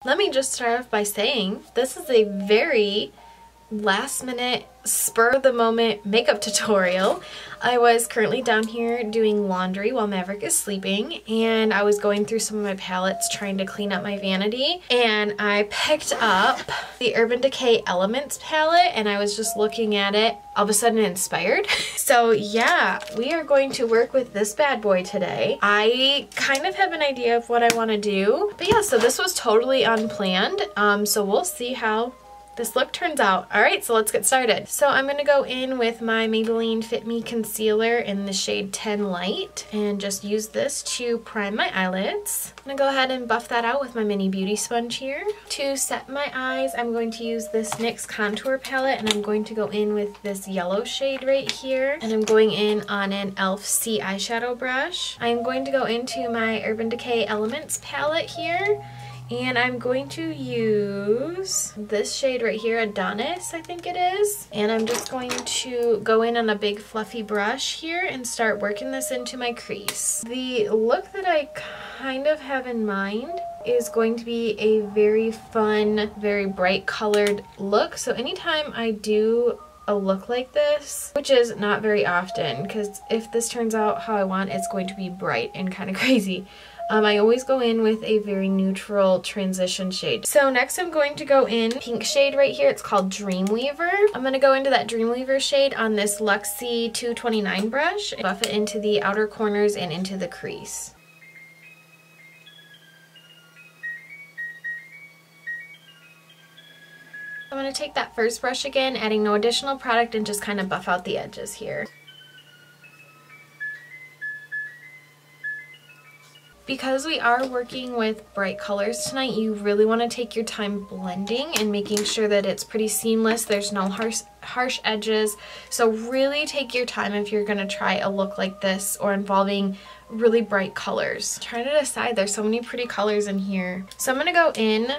Let me just start off by saying this is a very last minute, spur of the moment makeup tutorial. I was currently down here doing laundry while Maverick is sleeping, and I was going through some of my palettes trying to clean up my vanity, and I picked up the Urban Decay Elements palette, and I was just looking at it, all of a sudden inspired. So yeah, we are going to work with this bad boy today. I kind of have an idea of what I want to do, but yeah, so this was totally unplanned, so we'll see how this look turns out. Alright, so let's get started. So I'm going to go in with my Maybelline Fit Me Concealer in the shade 10 Light and just use this to prime my eyelids. I'm going to go ahead and buff that out with my mini beauty sponge here. To set my eyes, I'm going to use this NYX contour palette, and I'm going to go in with this yellow shade right here. And I'm going in on an e.l.f. C eyeshadow brush. I'm going to go into my Urban Decay Elements palette here. And I'm going to use this shade right here, Adonis, I think it is. And I'm just going to go in on a big fluffy brush here and start working this into my crease. The look that I kind of have in mind is going to be a very fun, very bright colored look. So anytime I do a look like this, which is not very often, because if this turns out how I want, it's going to be bright and kind of crazy. I always go in with a very neutral transition shade. So next I'm going to go in pink shade right here. It's called Dreamweaver. I'm going to go into that Dreamweaver shade on this Luxie 229 brush and buff it into the outer corners and into the crease. I'm going to take that first brush again, adding no additional product, and just kind of buff out the edges here. Because we are working with bright colors tonight, you really want to take your time blending and making sure that it's pretty seamless. There's no harsh edges. So really take your time if you're going to try a look like this or involving really bright colors. Trying to decide, there's so many pretty colors in here. So I'm going to go in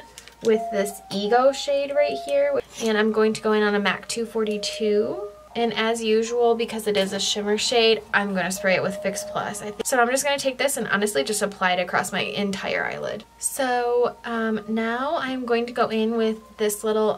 with this Ego shade right here, and I'm going to go in on a MAC 242. And as usual, because it is a shimmer shade, I'm going to spray it with Fix Plus. So I'm just going to take this and honestly just apply it across my entire eyelid. So now I'm going to go in with this little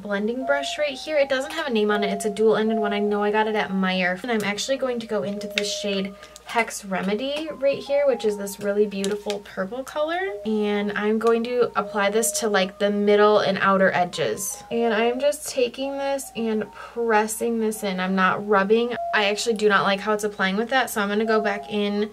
blending brush right here. It doesn't have a name on it. It's a dual-ended one. I know I got it at Meijer. And I'm actually going to go into this shade Hex Remedy right here, which is this really beautiful purple color, and I'm going to apply this to like the middle and outer edges, and I'm just taking this and pressing this in. I'm not rubbing. I actually do not like how it's applying with that, so I'm going to go back in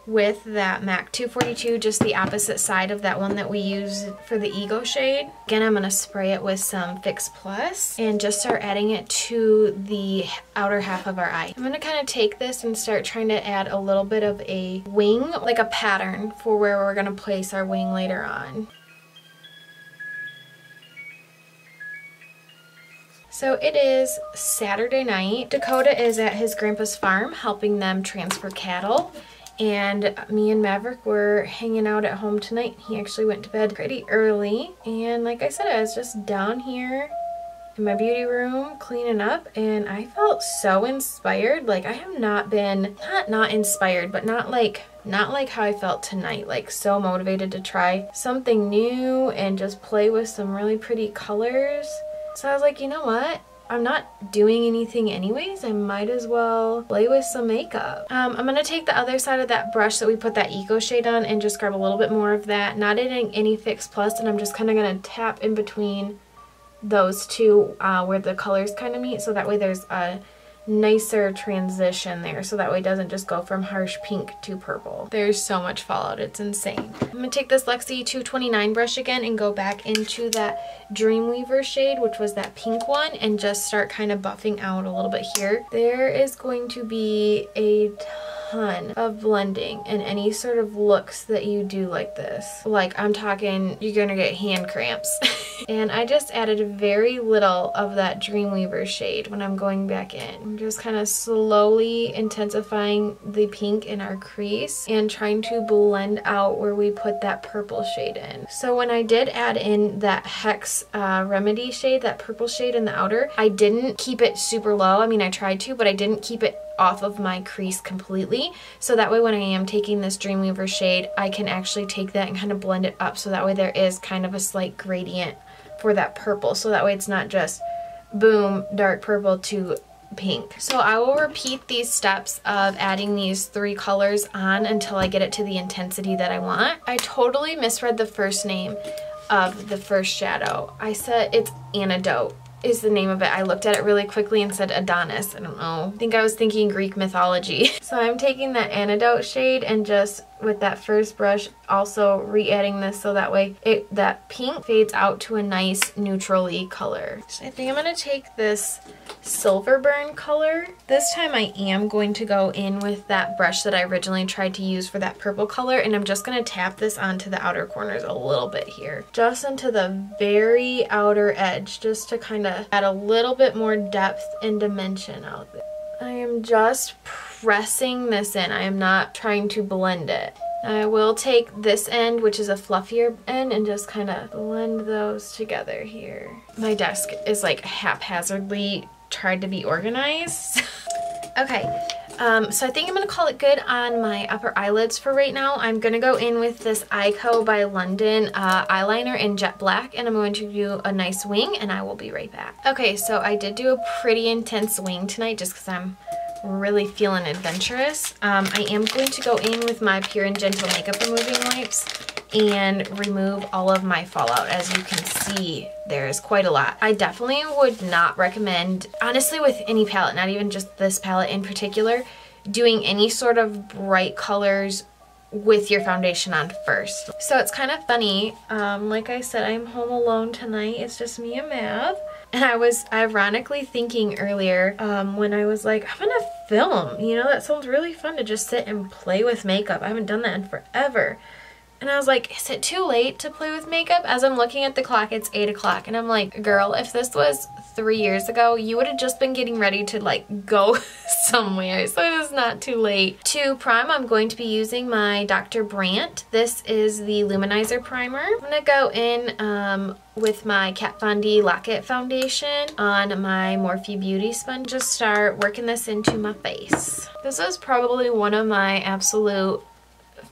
with that MAC 242, just the opposite side of that one that we used for the Ego shade. Again, I'm going to spray it with some Fix Plus and just start adding it to the outer half of our eye. I'm going to kind of take this and start trying to add a little bit of a wing, like a pattern for where we're going to place our wing later on. So it is Saturday night. Dakota is at his grandpa's farm helping them transfer cattle. And me and Maverick were hanging out at home tonight. He actually went to bed pretty early. And like I said, I was just down here in my beauty room cleaning up, and I felt so inspired. Like I have not been, not inspired, but not like how I felt tonight. Like so motivated to try something new and just play with some really pretty colors. So I was like, you know what? I'm not doing anything anyways, I might as well play with some makeup. I'm going to take the other side of that brush that we put that Eco shade on and just grab a little bit more of that, not adding any Fix Plus, and I'm just kind of going to tap in between those two where the colors kind of meet, so that way there's a nicer transition there, so that way it doesn't just go from harsh pink to purple. There's so much fallout, it's insane. I'm going to take this Luxie 229 brush again and go back into that Dreamweaver shade, which was that pink one, and just start kind of buffing out a little bit here. There is going to be a ton of blending in any sort of looks that you do like this. Like I'm talking, you're gonna get hand cramps. And I just added very little of that Dreamweaver shade when I'm going back in. I'm just kind of slowly intensifying the pink in our crease and trying to blend out where we put that purple shade in. So when I did add in that Hex Remedy shade, that purple shade in the outer, I didn't keep it super low. I mean, I tried to, but I didn't keep it off of my crease completely. So that way when I am taking this Dreamweaver shade, I can actually take that and kind of blend it up. So that way there is kind of a slight gradient for that purple. So that way it's not just boom, dark purple to pink. So I will repeat these steps of adding these 3 colors on until I get it to the intensity that I want. I totally misread the first name of the first shadow. I said it's Antidote is the name of it. I looked at it really quickly and said Adonis. I don't know. I think I was thinking Greek mythology. So I'm taking that Antidote shade and just with that first brush also re-adding this so that way that pink fades out to a nice neutrally color. So I think I'm going to take this Silver Burn color. This time I am going to go in with that brush that I originally tried to use for that purple color, and I'm just going to tap this onto the outer corners a little bit here. Just into the very outer edge, just to kind of add a little bit more depth and dimension out there. I am just pressing this in. I am not trying to blend it. I will take this end, which is a fluffier end, and just kind of blend those together here. My desk is like haphazardly tried to be organized. Okay, so I think I'm going to call it good on my upper eyelids for right now. I'm going to go in with this Ico by London eyeliner in Jet Black, and I'm going to do a nice wing, and I will be right back. Okay, so I did do a pretty intense wing tonight just because I'm really feeling adventurous. I am going to go in with my Pure and Gentle makeup removing wipes and remove all of my fallout. As you can see, there's quite a lot. I definitely would not recommend, honestly, with any palette, not even just this palette in particular, doing any sort of bright colors with your foundation on first. So it's kind of funny, like I said, I'm home alone tonight. It's just me and Mav. And I was ironically thinking earlier when I was like, I'm gonna film, you know, that sounds really fun to just sit and play with makeup. I haven't done that in forever. And I was like, is it too late to play with makeup? As I'm looking at the clock, it's 8 o'clock. And I'm like, girl, if this was 3 years ago, you would have just been getting ready to like go somewhere. So it is not too late. To prime, I'm going to be using my Dr. Brandt. This is the Luminizer Primer. I'm going to go in with my Kat Von D Lock-It Foundation on my Morphe Beauty Sponge. Just start working this into my face. This is probably one of my absolute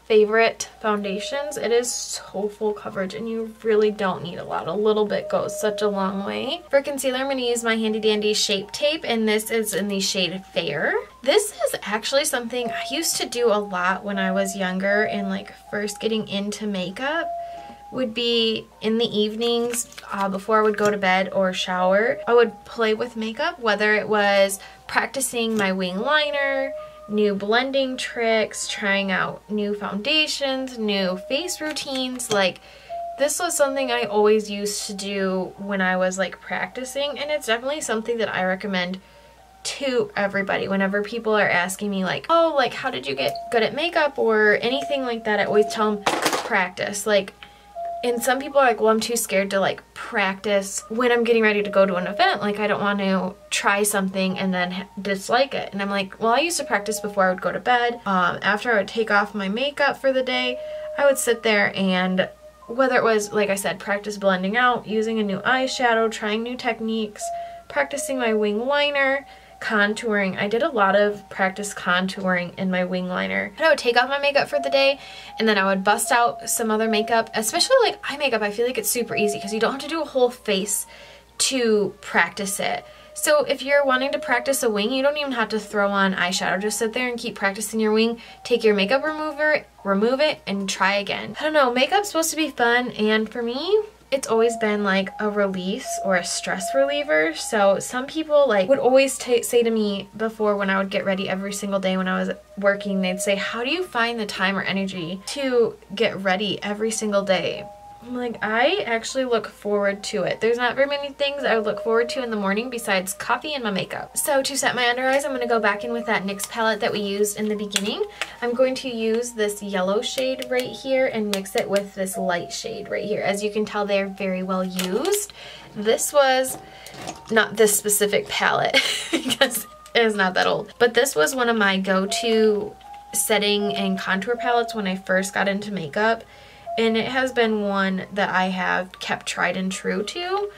favorite foundations. It is so full coverage and you really don't need a lot. A little bit goes such a long way. For concealer, I'm going to use my handy dandy Shape Tape, and this is in the shade Fair. This is actually something I used to do a lot when I was younger and like first getting into makeup. Would be in the evenings before I would go to bed or shower. I would play with makeup, whether it was practicing my wing liner, new blending tricks, trying out new foundations, new face routines. Like, this was something I always used to do when I was like practicing, and it's definitely something that I recommend to everybody. Whenever people are asking me like, oh, like how did you get good at makeup or anything like that, I always tell them practice. Like, and some people are like, well, I'm too scared to like practice when I'm getting ready to go to an event. Like, I don't want to try something and then dislike it. And I'm like, well, I used to practice before I would go to bed. After I would take off my makeup for the day, I would sit there and whether it was, like I said, practice blending out, using a new eyeshadow, trying new techniques, practicing my wing liner, contouring. I did a lot of practice contouring in my wing liner. And I would take off my makeup for the day and then I would bust out some other makeup, especially like eye makeup. I feel like it's super easy because you don't have to do a whole face to practice it. So if you're wanting to practice a wing, you don't even have to throw on eyeshadow. Just sit there and keep practicing your wing. Take your makeup remover, remove it, and try again. I don't know, makeup's supposed to be fun, and for me, it's always been like a release or a stress reliever. So some people like would always say to me before when I would get ready every single day when I was working, they'd say, how do you find the time or energy to get ready every single day? I'm like, I actually look forward to it. There's not very many things I would look forward to in the morning besides coffee and my makeup. So to set my under eyes, I'm going to go back in with that NYX palette that we used in the beginning. I'm going to use this yellow shade right here and mix it with this light shade right here. As you can tell, they're very well used. This was not this specific palette because it is not that old, but this was one of my go-to setting and contour palettes when I first got into makeup. And it has been one that I have kept tried and true to.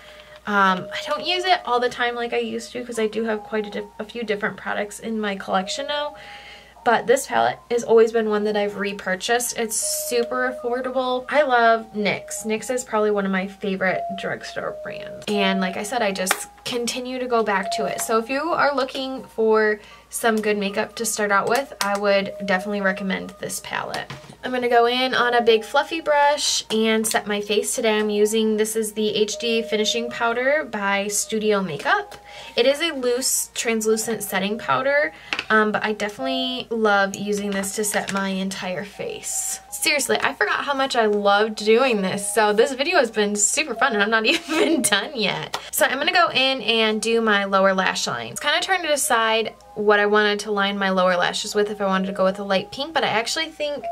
I don't use it all the time like I used to because I do have quite a few different products in my collection now. But this palette has always been one that I've repurchased. It's super affordable. I love NYX. NYX is probably one of my favorite drugstore brands. And like I said, I just continue to go back to it. So if you are looking for some good makeup to start out with, I would definitely recommend this palette. I'm going to go in on a big fluffy brush and set my face. Today I'm using, this is the HD Finishing Powder by Studio Makeup. It is a loose translucent setting powder, but I definitely love using this to set my entire face. Seriously, I forgot how much I loved doing this, so this video has been super fun and I'm not even done yet. So I'm going to go in and do my lower lash line. It's kind of trying to decide what I wanted to line my lower lashes with, if I wanted to go with a light pink, but I actually think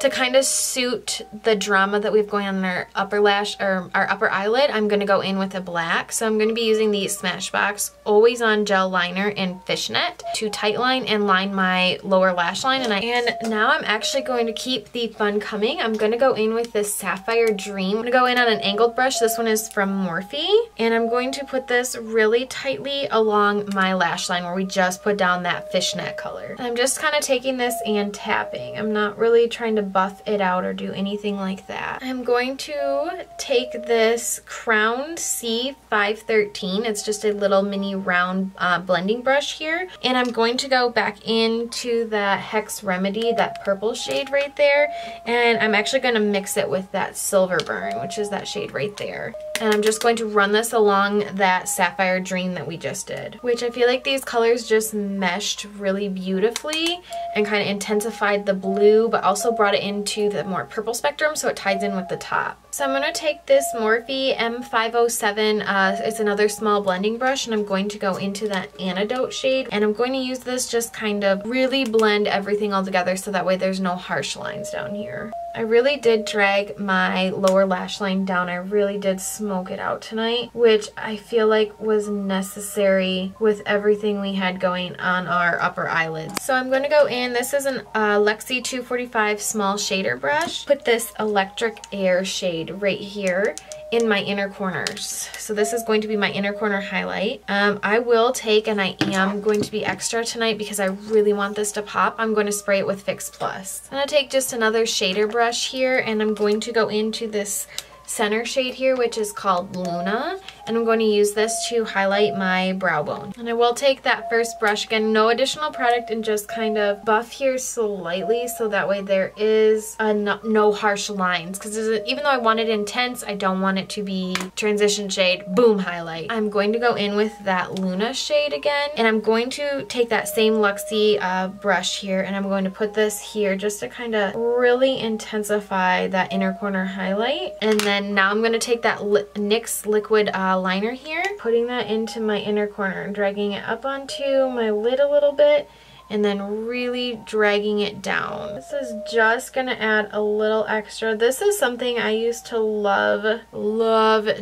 to kind of suit the drama that we have going on in our upper lash or our upper eyelid, I'm going to go in with a black. So I'm going to be using the Smashbox Always On Gel Liner in Fishnet to tight line and line my lower lash line. And now I'm actually going to keep the fun coming. I'm going to go in with this Sapphire Dream. I'm going to go in on an angled brush. This one is from Morphe. And I'm going to put this really tightly along my lash line where we just put down that fishnet color. And I'm just kind of taking this and tapping. I'm not really trying to buff it out or do anything like that. I'm going to take this Crown C513. It's just a little mini round blending brush here. And I'm going to go back into that Hex Remedy, that purple shade right there. And I'm actually going to mix it with that Silver Burn, which is that shade right there. And I'm just going to run this along that Sapphire Dream that we just did, which I feel like these colors just meshed really beautifully and kind of intensified the blue, but also brought it into the more purple spectrum so it ties in with the top. So I'm going to take this Morphe M507, it's another small blending brush, and I'm going to go into that Antidote shade, and I'm going to use this just kind of really blend everything all together so that way there's no harsh lines down here. I really did drag my lower lash line down. I really did smoke it out tonight, which I feel like was necessary with everything we had going on our upper eyelids. So I'm going to go in, this is an Lexi 245 small shader brush. Put this Electric Air shade right here in my inner corners. So this is going to be my inner corner highlight. I will take, and I am going to be extra tonight because I really want this to pop, I'm going to spray it with Fix Plus. I'm going to take just another shader brush here, and I'm going to go into this center shade here, which is called Luna, and I'm going to use this to highlight my brow bone. And I will take that first brush, again, no additional product, and just kind of buff here slightly so that way there is no harsh lines, because even though I want it intense, I don't want it to be transition shade, boom, highlight. I'm going to go in with that Luna shade again, and I'm going to take that same Luxie brush here, and I'm going to put this here just to kind of really intensify that inner corner highlight. And then now I'm going to take that NYX liquid liner here, putting that into my inner corner, dragging it up onto my lid a little bit, and then really dragging it down. This is just going to add a little extra. This is something I used to love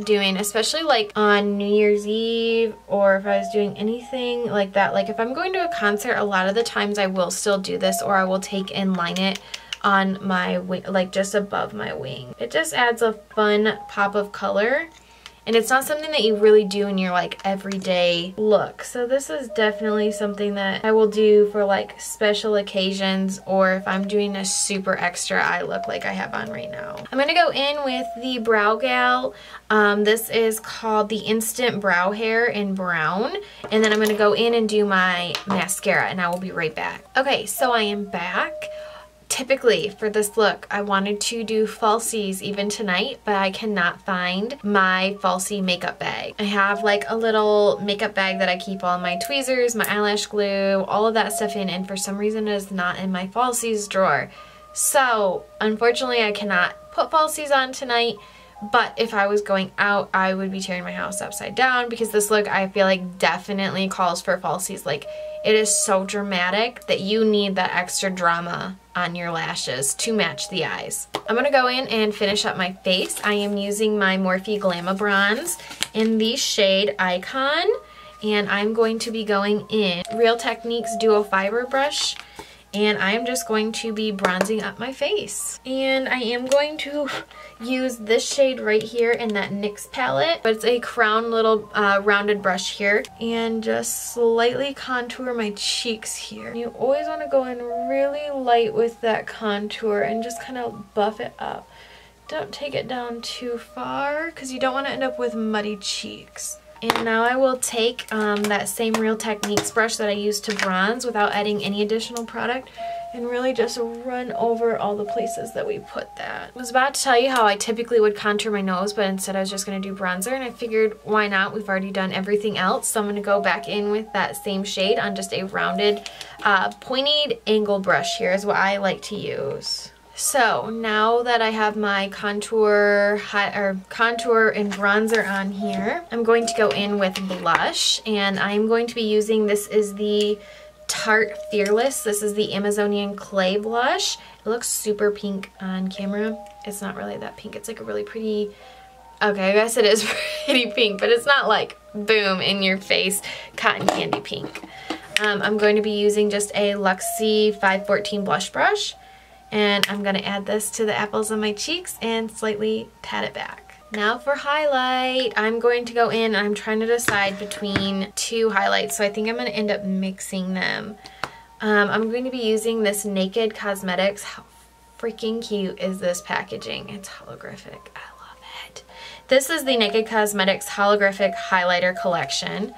doing, especially like on New Year's Eve, or if I was doing anything like that. Like if I'm going to a concert, a lot of the times I will still do this, or I will take and line it on my wing, like just above my wing. It just adds a fun pop of color, and it's not something that you really do in your like everyday look. So this is definitely something that I will do for like special occasions, or if I'm doing a super extra eye look like I have on right now. I'm gonna go in with the Brow Gal. This is called the Instant Brow Hair in brown, and then I'm gonna go in and do my mascara, and I will be right back. Okay, so I am back. Typically for this look, I wanted to do falsies even tonight, but I cannot find my falsie makeup bag. I have like a little makeup bag that I keep all my tweezers, my eyelash glue, all of that stuff in, and for some reason it is not in my falsies drawer. So unfortunately I cannot put falsies on tonight, but if I was going out, I would be tearing my house upside down, because this look I feel like definitely calls for falsies. Like, it is so dramatic that you need that extra drama on your lashes to match the eyes. I'm gonna go in and finish up my face. I am using my Morphe Glamour Bronze in the shade Icon, and I'm going to be going in Real Techniques Duo Fiber brush and I am just going to be bronzing up my face. And I am going to use this shade right here in that NYX palette, but it's a crown little rounded brush here, and just slightly contour my cheeks here. You always want to go in really light with that contour and just kind of buff it up. Don't take it down too far because you don't want to end up with muddy cheeks. And now I will take that same Real Techniques brush that I used to bronze without adding any additional product and really just run over all the places that we put that. I was about to tell you how I typically would contour my nose, but instead I was just going to do bronzer, and I figured why not? We've already done everything else, so I'm going to go back in with that same shade on just a rounded pointed angle brush here is what I like to use. So now that I have my contour and bronzer on here, I'm going to go in with blush, and I'm going to be using, this is the Tarte Fearless. This is the Amazonian Clay blush. It looks super pink on camera. It's not really that pink. It's like a really pretty, okay, I guess it is pretty pink, but it's not like boom in your face cotton candy pink. I'm going to be using just a Luxie 514 blush brush. And I'm going to add this to the apples of my cheeks and slightly pat it back. Now for highlight, I'm going to go in, I'm trying to decide between two highlights, so I think I'm going to end up mixing them. I'm going to be using this Naked Cosmetics. How freaking cute is this packaging? It's holographic. I love it. This is the Naked Cosmetics Holographic Highlighter Collection.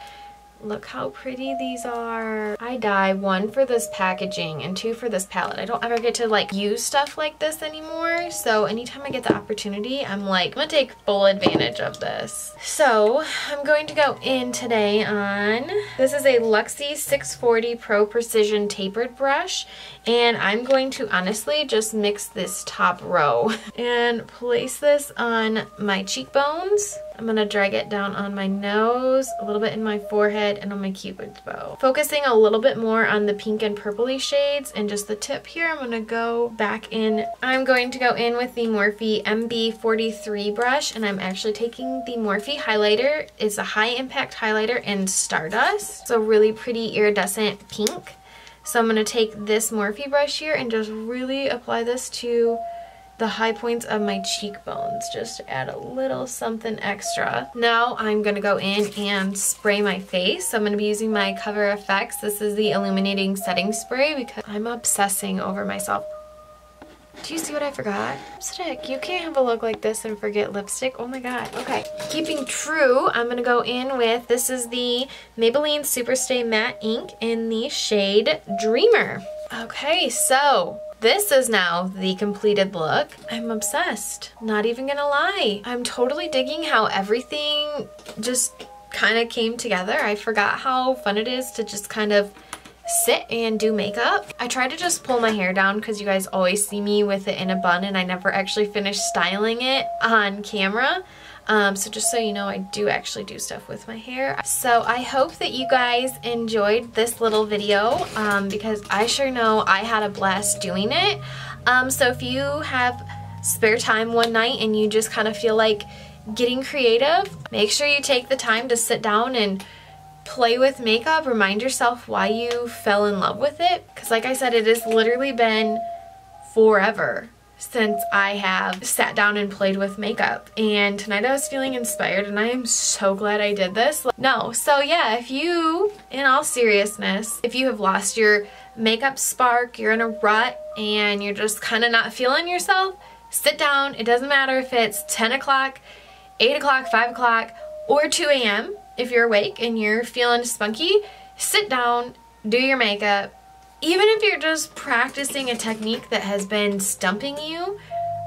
Look how pretty these are. I die, 1 for this packaging and 2 for this palette. I don't ever get to like use stuff like this anymore, so anytime I get the opportunity, I'm like, I'm gonna take full advantage of this. So I'm going to go in today on, this is a Luxie 640 Pro Precision Tapered Brush, and I'm going to honestly just mix this top row and place this on my cheekbones. I'm going to drag it down on my nose, a little bit in my forehead, and on my cupid's bow. Focusing a little bit more on the pink and purpley shades and just the tip here, I'm going to go back in. I'm going to go in with the Morphe MB43 brush, and I'm actually taking the Morphe highlighter. It's a high impact highlighter in Stardust. It's a really pretty iridescent pink. So I'm going to take this Morphe brush here and just really apply this to the high points of my cheekbones, just to add a little something extra. Now I'm going to go in and spray my face. So I'm going to be using my Cover FX. This is the Illuminating Setting Spray because I'm obsessing over myself. Do you see what I forgot? Lipstick. You can't have a look like this and forget lipstick. Oh my god. Okay. Keeping true, I'm going to go in with, this is the Maybelline Superstay Matte Ink in the shade Dreamer. Okay, so this is now the completed look. I'm obsessed. Not even gonna lie. I'm totally digging how everything just kind of came together. I forgot how fun it is to just kind of sit and do makeup. I try to just pull my hair down because you guys always see me with it in a bun and I never actually finish styling it on camera. So just so you know, I do actually do stuff with my hair. So I hope that you guys enjoyed this little video because I sure know I had a blast doing it. So if you have spare time one night and you just kind of feel like getting creative, make sure you take the time to sit down and play with makeup. Remind yourself why you fell in love with it, because like I said, it has literally been forever since I have sat down and played with makeup, and tonight I was feeling inspired and I am so glad I did this. So yeah, if you, in all seriousness, if you have lost your makeup spark, you're in a rut and you're just kind of not feeling yourself, sit down. It doesn't matter if it's 10 o'clock, 8 o'clock, 5 o'clock, or 2 a.m. If you're awake and you're feeling spunky, sit down, do your makeup. Even if you're just practicing a technique that has been stumping you,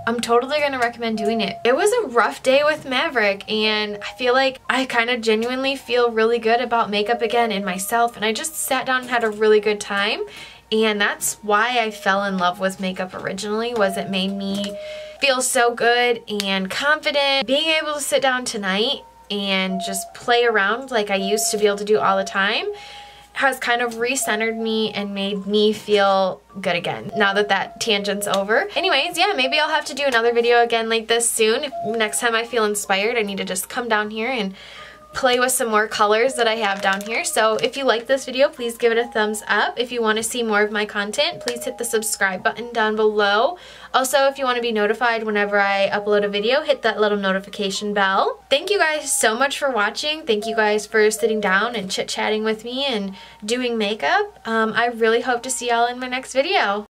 I'm totally going to recommend doing it. It was a rough day with Maverick, and I feel like I kind of genuinely feel really good about makeup again in myself, and I just sat down and had a really good time. And that's why I fell in love with makeup originally, was it made me feel so good and confident. Being able to sit down tonight and just play around like I used to be able to do all the time has kind of recentered me and made me feel good again now that that tangent's over. Anyways, yeah, maybe I'll have to do another video again like this soon. Next time I feel inspired, I need to just come down here and play with some more colors that I have down here. So if you like this video, please give it a thumbs up. If you want to see more of my content, please hit the subscribe button down below. Also, if you want to be notified whenever I upload a video, hit that little notification bell. Thank you guys so much for watching. Thank you guys for sitting down and chit-chatting with me and doing makeup. I really hope to see y'all in my next video.